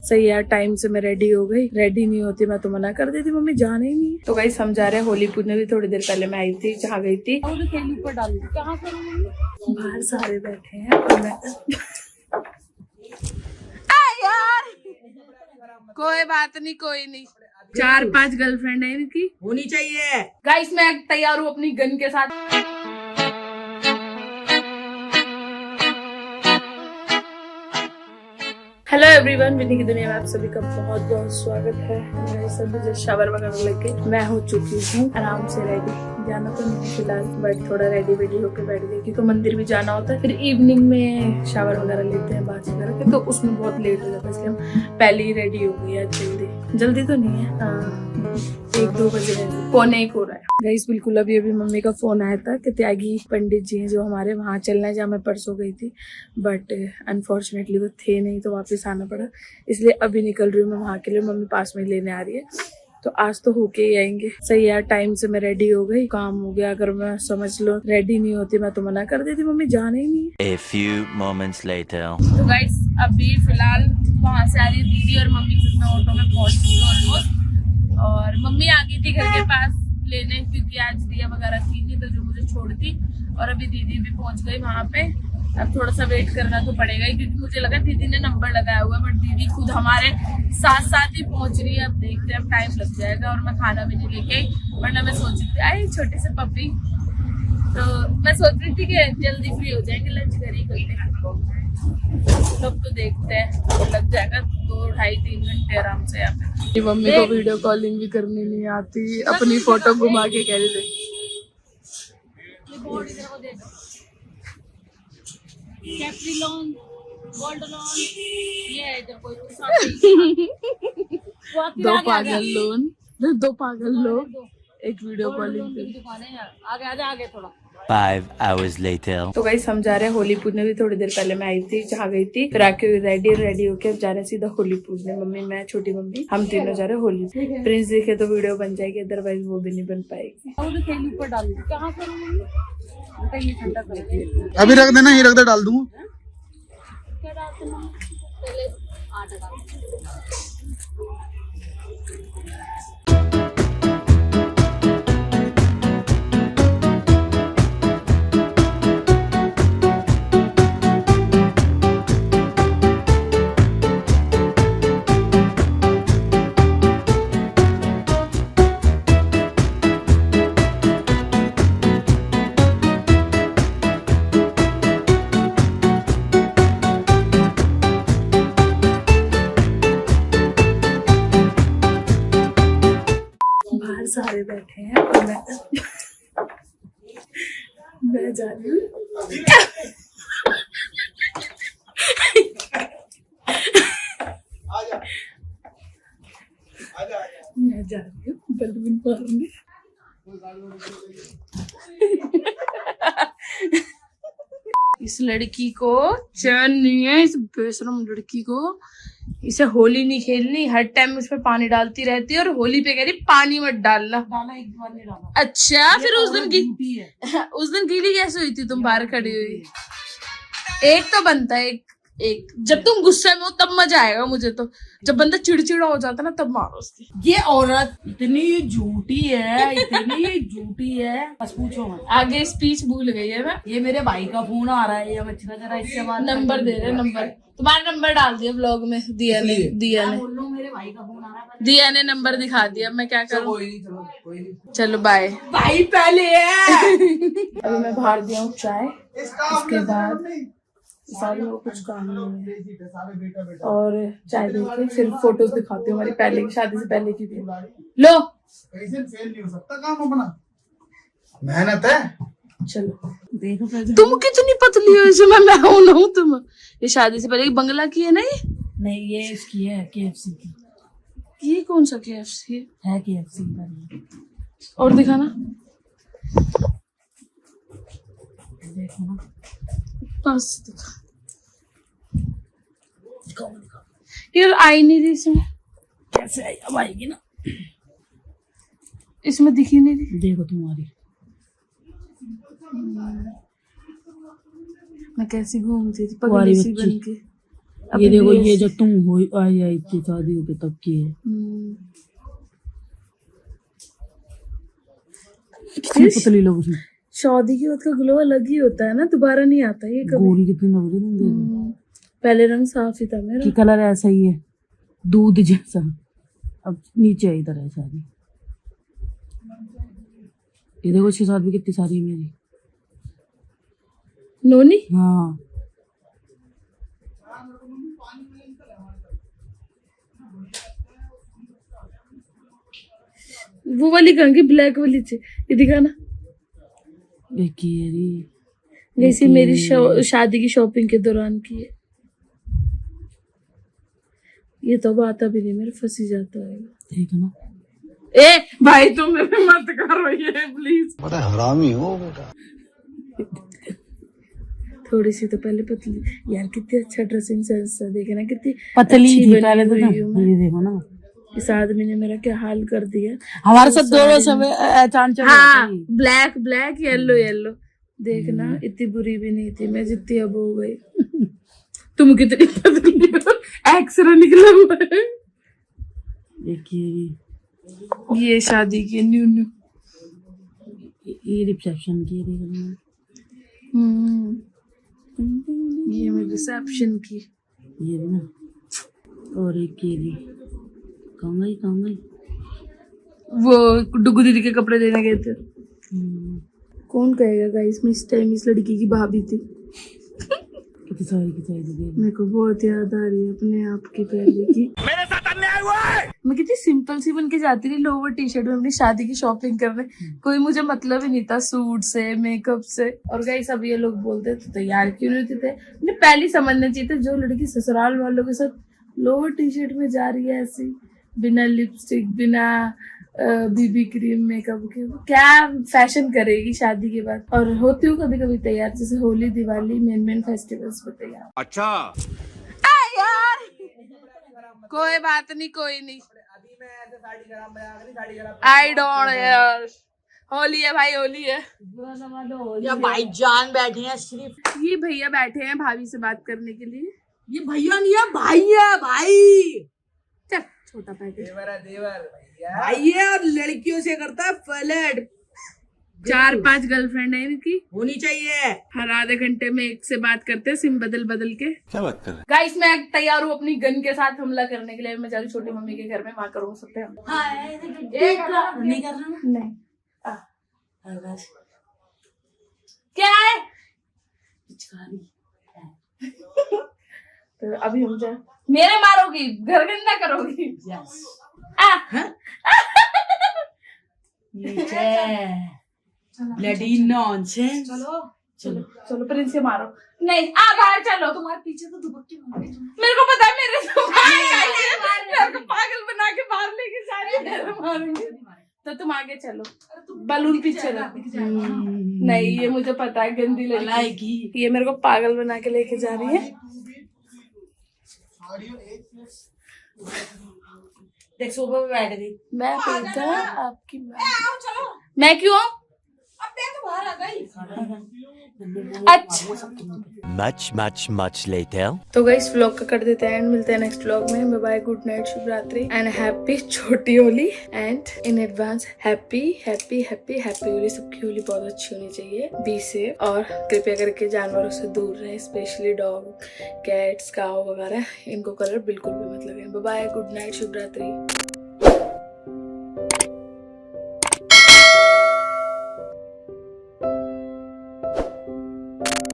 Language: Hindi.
सही यार, टाइम से मैं रेडी हो गई। रेडी नहीं होती मैं तो मना कर देती, मम्मी जाना ही नहीं। तो गाइस हम जा रहे हैं होली पूजने। भी थोड़ी देर पहले मैं आई थी, जहाँ गई थी बाहर सारे बैठे हैं और मैं यार कोई बात नहीं, कोई नहीं। 4-5 गर्लफ्रेंड है इनकी, होनी चाहिए। गाइस मैं तैयार हूँ अपनी गन के साथ। हेलो एवरीवन, विनी की दुनिया में आप सभी का बहुत बहुत स्वागत है। मेरे सभी जो शावर वगैरह लेके मैं हो चुकी हूँ, आराम से रेडी। जाना तो नहीं फिलहाल, बट थोड़ा रेडी वेडी होकर बैठ गई क्योंकि मंदिर भी जाना होता है। फिर इवनिंग में शावर वगैरह लेते हैं बात वगैरह के, तो उसमें बहुत लेट हो जाता है, इसलिए हम पहले ही रेडी हो गई। आज जल्दी तो नहीं है, 1-2 बजे फोन ही हो रहा है। गाइस बिल्कुल अभी मम्मी का फोन आया था कि त्यागी पंडित जी हैं जो हमारे वहाँ चलना है, जहाँ मैं परसों गई थी, बट अनफॉर्चुनेटली वो थे नहीं तो वापस आना पड़ा। इसलिए अभी निकल रही हूँ मैं वहाँ के लिए। मम्मी पास में लेने आ रही है, तो आज तो होके ही आएंगे। सही यार, टाइम से मैं रेडी हो गई, काम हो गया। अगर मैं समझ लो रेडी नहीं होती मैं तो मना कर देती, मम्मी जाना ही नहीं। A few moments later. तो गाइस अभी फिलहाल वहाँ से आ रही है दीदी और मम्मी, मैं ऑटो में पहुँच चुकी हूँ ऑलमोस्ट। और मम्मी आ गई थी घर के पास लेने, क्योंकि आज दिया वगैरह थी नहीं तो जो मुझे छोड़ती। और अभी दीदी भी पहुँच गई वहाँ पे। अब थोड़ा सा वेट करना तो पड़ेगा ही, क्योंकि मुझे लगा दीदी ने नंबर लगाया हुआ है, बट दीदी खुद हमारे साथ साथ ही पहुंच रही है। अब देखते हैं, अब टाइम लग जाएगा। और मैं खाना भी नहीं लेके आई, वरना मैं सोच रही थी आई छोटे से पपी, तो मैं सोच रही थी कि जल्दी फ्री हो जाएंगे, लंच घर ही करते हैं। तब तो देखते हैं, तो लग जाएगा 2-2.5-3 घंटे आराम से यहाँ पे। मम्मी को वीडियो कॉलिंग भी करनी नहीं आती, अपनी फोटो घुमा के कह रही थी कैप्रिलॉन, गोल्ड लोन, ये इधर कोई दो पागल लोग एक वीडियो कॉलिंग पे। दुकान है यार, आगे थोड़ा। 5 hours later. तो गाइस हम जा रहे हैं होली पूजने। भी थोड़ी देर पहले मैं आई थी, जहाँ गई थी, फिर आके रेडी होके अब जा रहे हैं सीधा होली पूजने। मम्मी, मैं, छोटी मम्मी, हम तीनों जा रहे हैं होली। प्रिंस देखे तो वीडियो बन जाएगी, अदरवाइज वो भी नहीं बन पाएगी। थैली ऊपर डाल दी, कहाँ करूँगी? अभी रख देना, ही रख दे, डाल दूंगा। क्या डालते हैं? पहले आटा डालते हैं। सारे बैठे हैं और मैं जा रही हूँ। मैं जा रही हूँ बलून मारने। इस लड़की को चैन नहीं है, इस बेशरम लड़की को। इसे होली नहीं खेलनी, हर टाइम उस पे पानी डालती रहती है, और होली पे कह रही पानी मत डालना। डाला एक बार नहीं डाला। अच्छा, फिर उस दिन गीली कैसे हुई थी तुम बाहर खड़ी हुई? एक तो बनता है, एक जब तुम गुस्से में हो तब मजा आएगा मुझे तो। जब बंदा चिड़चिड़ा हो जाता ना तब मारो उसकी। ये औरत इतनी झूठी है, इतनी झूठी है, बस पूछो मत। आगे स्पीच भूल गई है मैं। ये मेरे भाई का फोन आ रहा है, ये बच्चा जरा इससे बात। नंबर दे रहे, नंबर तुम्हारा नंबर डाल दिया ब्लॉग में। दिया ने बोल रहा हूँ मेरे भाई का फोन आ रहा है। दिया ने नंबर दिखा दिया, मैं क्या करूँ? चलो बाय। भाई पहले है। अभी मैं बाहर दिया हूँ चाय, उसके बाद सारे लोग कुछ काम नहीं है, और चाय देके फिर फोटोज दिखाती हूँ हमारी पहले की, शादी से पहले की भी। लो ऐसे फेल नहीं हो सकता काम अपना, मेहनत है। चलो देखो तुम कितनी पतली हो, इसमें मैं हूँ तुम। ये शादी से पहले की बंगला की है ना? ये नहीं, ये इसकी है KFC की। ये कौन सा KFC है? KFC का। और दिखाना, देखो ना, बस दिखा। यार आई नहीं थी इसमें, कैसे आई? अब आएगी ना। इसमें दिखी नहीं थी। देखो तुम्हारी, मैं कैसी घूमती थी पगली सी बन के। अभी ये देखो, भी ये ऐसे- जो तुम हो आई थी शादी हो के तब की है। कितनी पतली लोग उसमें, शादी के बाद का ग्लो अलग ही होता है ना, दोबारा नहीं आता ये कभी। गोरी कितनी लग रही तुम देखो। पहले रंग साफ ही था मेरा। कि कलर ऐसा ही है, दूध जैसा। अब नीचे इधर है सारी। ये देखो 6-7 भी कितनी सारी है मेरी। नोनी हाँ, वो वाली कहाँ की, ब्लैक वाली थी, ये दिखाना। एक ये रही। जैसी मेरी शादी की शॉपिंग के दौरान की है। ये तो अब आता भी नहीं, मेरे फंस ही जाता है। ठीक है ना। ए भाई तुम मेरे मत करो ये प्लीज। बड़ा हरामी हो बेटा। थोड़ी सी तो पहले पतली, यार कितनी अच्छा ड्रेसिंग सेंस है, देखे ना कितनी पतली अच्छी थी बनी पहले तो हुई ना। हूँ मैं। ये देखो ना, इस आदमी ने मेरा क्या हाल कर दिया। हमारे साथ दोनों समय चांद हाँ, ब्लैक ब्लैक येलो येलो, देखना इतनी बुरी भी नहीं थी मैं जितनी अब हो गई। तुम कितनी पतली हो, एक्सरे निकला हुआ है। एक ये शादी की न्यू न्यू। ये रिसेप्शन की है। ये मेरी रिसेप्शन की। ये भी ना, और एक ये भी। कहाँ गई। वो डुगू दीदी के कपड़े लेने गए थे। कौन कहेगा गाइस मैं इस टाइम इस लड़की की भाभी थी। कितनी सारी देख। मेरे को बहुत याद आ रही है अपने आप की पहले की। मेरे साथ अन्याय हुआ है। मैं कितनी सिंपल सी बन के जाती थी लोवर टी शर्ट में अपनी शादी की शॉपिंग करने। कोई मुझे मतलब ही नहीं था सूट से मेकअप से। और गाइस अब ये लोग बोलते थे तैयार क्यों नहीं होते थे। उन्हें पहले समझना चाहिए था जो लड़की ससुराल वालों के साथ लोवर टी शर्ट में जा रही है ऐसी, बिना लिपस्टिक बिना बीबी क्रीम मेकअप के, क्या फैशन करेगी शादी के बाद। और होती हूँ कभी कभी तैयार, जैसे होली दिवाली मेन फेस्टिवल्स पे तैयार। अच्छा यार कोई बात नहीं, कोई नहीं। आई डोंट यार, होली है भाई, होली है। या भाईजान बैठे हैं सिर्फ। ये भैया बैठे हैं भाभी से बात करने के लिए। ये भैया नहीं है, भाई है भाई। चल छोटा पैकेट। भाई है और लड़कियों से करता है फ्लर्ट। 4-5 गर्लफ्रेंड है इनकी, होनी चाहिए। हर आधे घंटे में एक से बात करते हैं, सिम बदल बदल के। क्या बात कर रहे गाइस मैं तैयार हूँ अपनी गन के साथ हमला करने के लिए। मैं जा रही हूँ छोटी मम्मी के घर में, वहां करूँ सकते हैं। नहीं कर रहा नहीं क्या है तो अभी हम जा, मेरे मारोगी, घर गंदा करोगी। Bloody nonsense. चलो चलो प्रिंस से मारो। नहीं बाहर चलो, तुम्हारे पीछे तो दुबक्के मेरे को पता है, मेरे से मेरे को पागल बना के बाहर लेके जा रही है, मारेंगे। तो तुम आगे चलो, बलून पीछे रख। नहीं ये मुझे पता है, गंदी लड़की, ये मेरे को पागल बना के लेके जा रही है। देख सोफे पे बैठ गई। मैं बेटा आपकी मैं क्यों? अच्छा much later. तो गाइस व्लॉग का कर देते हैं एंड, मिलते हैं नेक्स्ट व्लॉग में। बाय बाय, गुड नाइट, शुभ रात्रि एंड हैप्पी छोटी Holi and in advance happy happy happy happy Holi. सबकी होली बहुत अच्छी होनी चाहिए। बी सेफ और कृपया करके जानवरों से दूर रहें, स्पेशली डॉग, कैट्स, काऊ वगैरह, इनको कलर बिल्कुल भी मत लगाएं। बाय बाय, गुड नाइट, शुभ रात्रि।